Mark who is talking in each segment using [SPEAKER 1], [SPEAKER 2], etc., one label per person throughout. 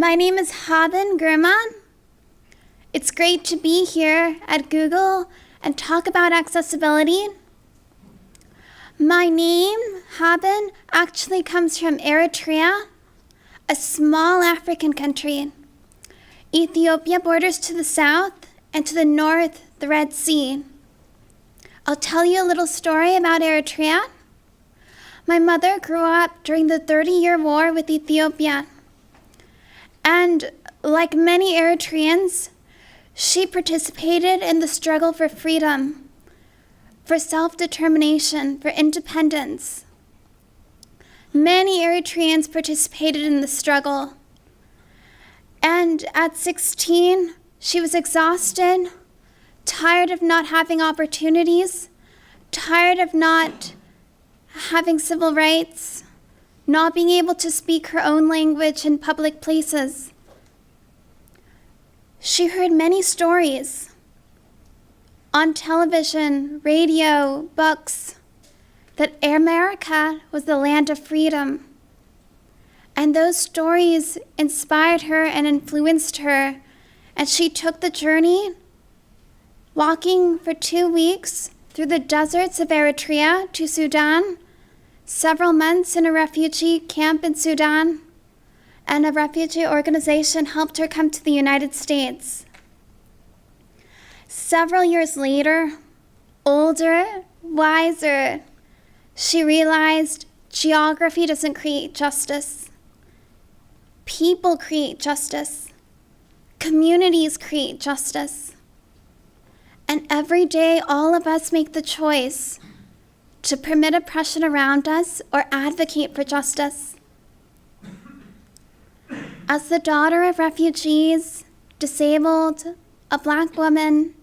[SPEAKER 1] My name is Haben Girma. It's great to be here at Google and talk about accessibility. My name, Haben, actually comes from Eritrea, a small African country. Ethiopia borders to the south, and to the north, the Red Sea. I'll tell you a little story about Eritrea. My mother grew up during the 30-year war with Ethiopia. And like many Eritreans, she participated in the struggle for freedom, for self-determination, for independence. Many Eritreans participated in the struggle. And at 16, she was exhausted, tired of not having opportunities, tired of not having civil rights, not being able to speak her own language in public places. She heard many stories on television, radio, books, that America was the land of freedom. And those stories inspired her and influenced her, and she took the journey, walking for 2 weeks through the deserts of Eritrea to Sudan, several months in a refugee camp in Sudan, and a refugee organization helped her come to the United States. Several years later, older, wiser, she realized geography doesn't create justice. People create justice. Communities create justice. And every day, all of us make the choice to permit oppression around us or advocate for justice. As the daughter of refugees, disabled, a Black woman,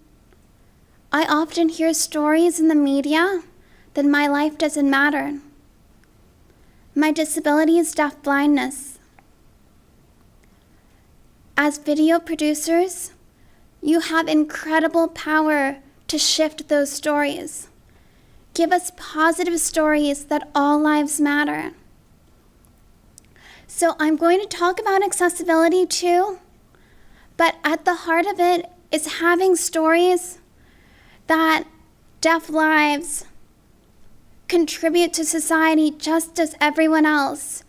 [SPEAKER 1] I often hear stories in the media that my life doesn't matter. My disability is deafblindness. As video producers, you have incredible power to shift those stories. Give us positive stories that all lives matter. So I'm going to talk about accessibility too, but at the heart of it is having stories that deaf lives contribute to society just as everyone else.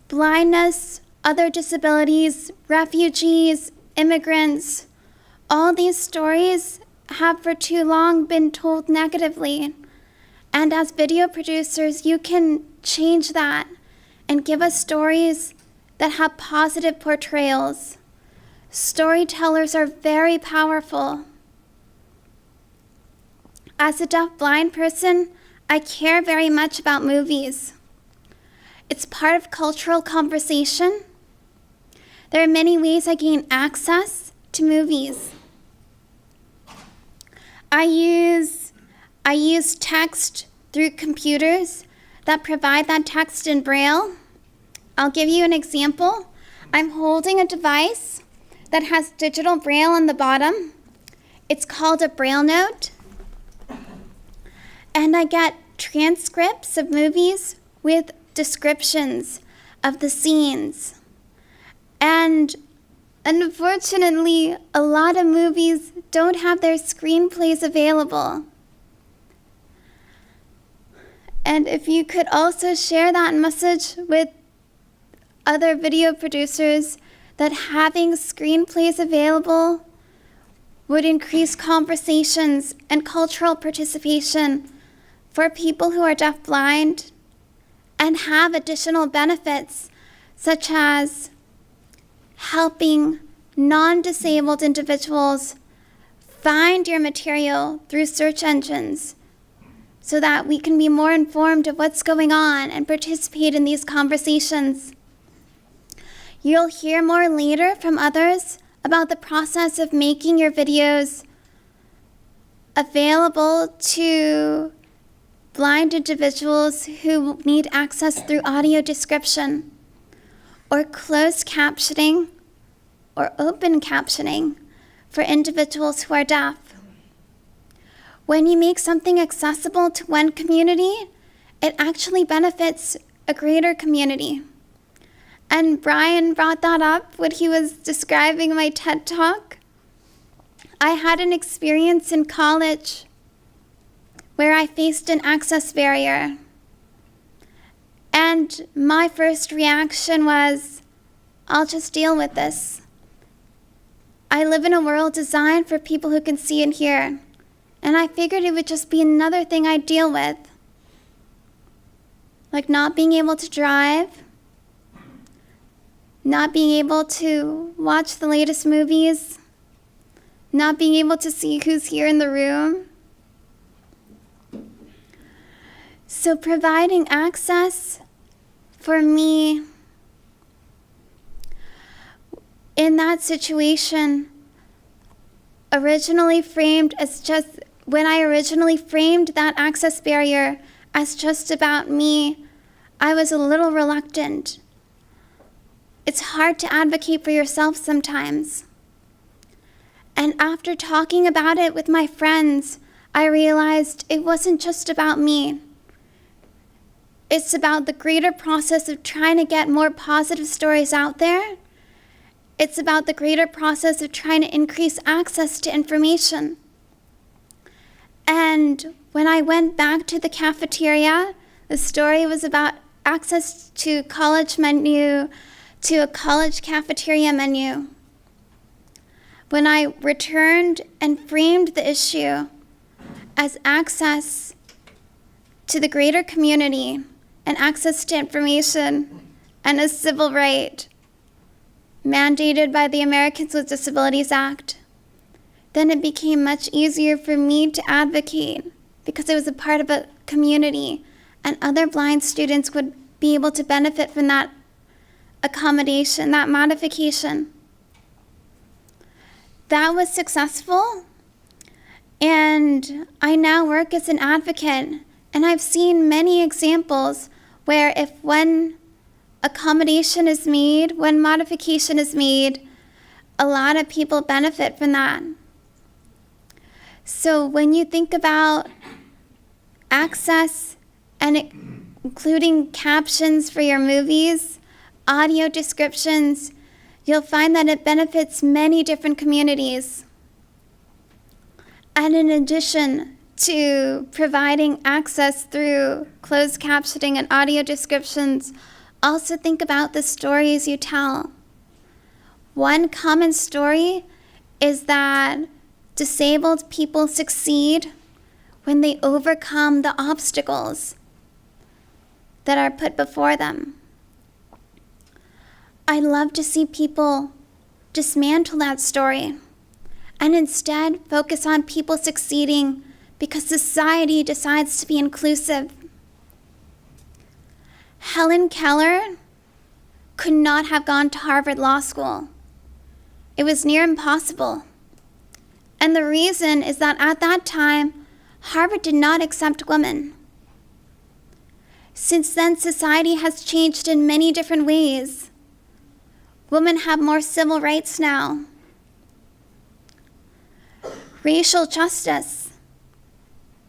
[SPEAKER 1] Blindness, other disabilities, refugees, immigrants, all these stories have for too long been told negatively. And as video producers, you can change that and give us stories that have positive portrayals. Storytellers are very powerful. As a deaf-blind person, I care very much about movies. It's part of cultural conversation. There are many ways I gain access to movies. I use text through computers that provide that text in Braille. I'll give you an example. I'm holding a device that has digital Braille on the bottom. It's called a Braille note. And I get transcripts of movies with descriptions of the scenes. And unfortunately, a lot of movies don't have their screenplays available. And if you could also share that message with other video producers, that having screenplays available would increase conversations and cultural participation for people who are deafblind and have additional benefits, such as helping non-disabled individuals find your material through search engines so that we can be more informed of what's going on and participate in these conversations. You'll hear more later from others about the process of making your videos available to blind individuals who need access through audio description, or closed captioning, or open captioning for individuals who are deaf. When you make something accessible to one community, it actually benefits a greater community. And Brian brought that up when he was describing my TED Talk. I had an experience in college where I faced an access barrier. And my first reaction was, I'll just deal with this. I live in a world designed for people who can see and hear, and I figured it would just be another thing I'd deal with. Like not being able to drive, not being able to watch the latest movies, not being able to see who's here in the room. So providing access for me in that situation originally framed as just, when I originally framed that access barrier as just about me, I was a little reluctant. It's hard to advocate for yourself sometimes. And after talking about it with my friends, I realized it wasn't just about me. It's about the greater process of trying to get more positive stories out there. It's about the greater process of trying to increase access to information. And when I went back to the cafeteria, the story was about access to college menu, to a college cafeteria menu. When I returned and framed the issue as access to the greater community and access to information and a civil right mandated by the Americans with Disabilities Act, then it became much easier for me to advocate because it was a part of a community and other blind students would be able to benefit from that accommodation, that modification. That was successful, and I now work as an advocate, and I've seen many examples where if one accommodation is made, when modification is made, a lot of people benefit from that. So when you think about access and including captions for your movies, audio descriptions, you'll find that it benefits many different communities. And in addition to providing access through closed captioning and audio descriptions, also think about the stories you tell. One common story is that disabled people succeed when they overcome the obstacles that are put before them. I love to see people dismantle that story and instead focus on people succeeding because society decides to be inclusive. Helen Keller could not have gone to Harvard Law School. It was near impossible. And the reason is that at that time, Harvard did not accept women. Since then, society has changed in many different ways. Women have more civil rights now. Racial justice,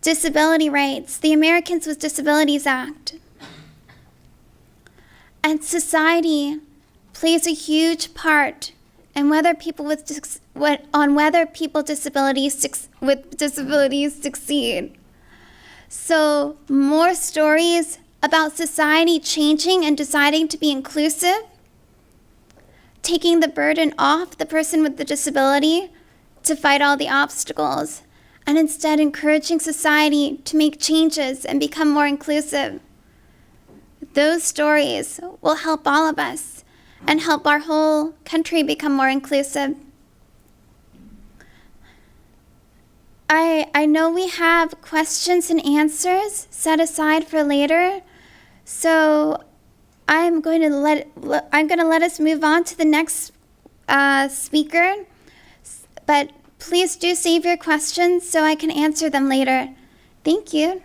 [SPEAKER 1] disability rights, the Americans with Disabilities Act. And society plays a huge part in whether people with disabilities succeed. So more stories about society changing and deciding to be inclusive, taking the burden off the person with the disability to fight all the obstacles, and instead encouraging society to make changes and become more inclusive. Those stories will help all of us and help our whole country become more inclusive. I know we have questions and answers set aside for later, so I'm going to let us move on to the next speaker, but please do save your questions so I can answer them later. Thank you.